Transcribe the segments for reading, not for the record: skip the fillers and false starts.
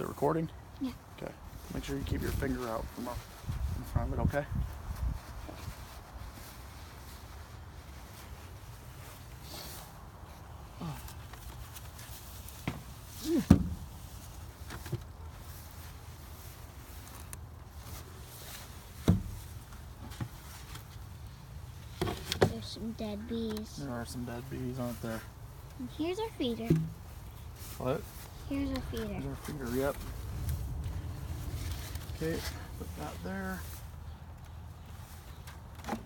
it recording? Yeah. Okay. Make sure you keep your finger out from in front of it, okay? There's some dead bees. There are some dead bees, aren't there? And here's our feeder. What? Here's our feeder. There's our feeder, yep. Okay, put that there. Take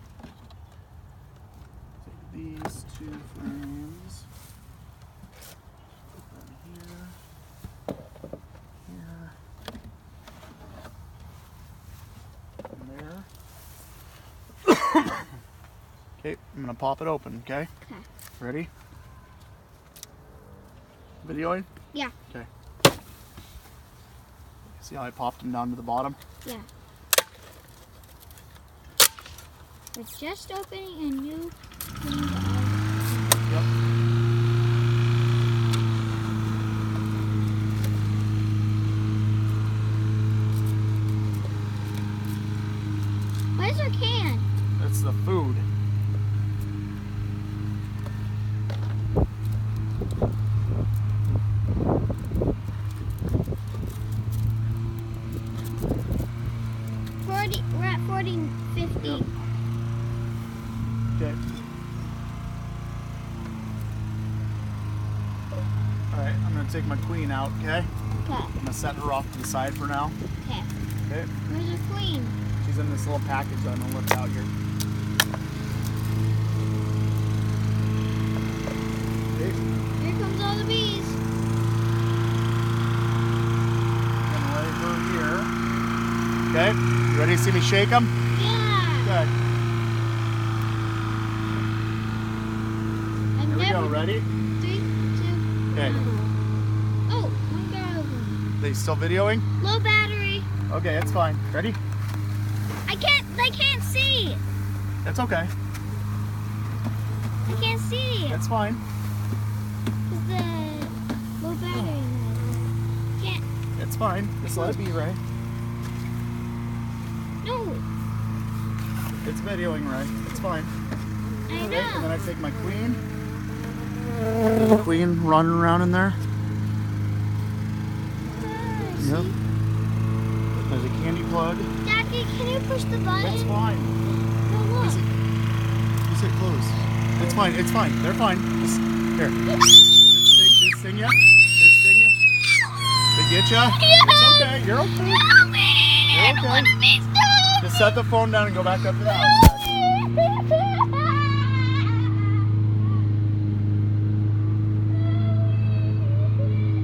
these two frames. Put them here. Here. And there. Okay, I'm gonna pop it open, okay? Okay. Ready? Videoing? Yeah. Okay. See how I popped them down to the bottom? Yeah. We're just opening a new window. Yep. Where's our can? That's the food. We're at 40, 50. Yep. Okay. Alright, I'm gonna take my queen out, okay? Okay. I'm gonna set her off to the side for now. Okay. Okay. Where's our queen? She's in this little package that I'm gonna lift out here. Okay. Here comes all the bees. I'm gonna lay her here. Okay. You ready to see me shake them? Yeah. Good. I've Here we never. go. Ready? 3, 2, Okay. 1. Oh, one got open. They still videoing? Low battery. Okay, it's fine. Ready? I can't see. It's okay. I can't see. It's fine. Cause the low battery. Can't. It's fine. Just let it be, Ray. No. It's videoing, Ray. It's fine. I Okay, and then know. I take my queen. There's a queen running around in there. Yep. There's a candy plug. Daddy, can you push the button? It's fine. No, Is look. it? Is it closed? It's fine. It's fine. They're fine. Just, here. Did it sting ya? Did it sting ya? Did it get ya? It's okay. You're okay. Help me! You're I don't okay. want to be stuck. Just set the phone down and go back up to the house.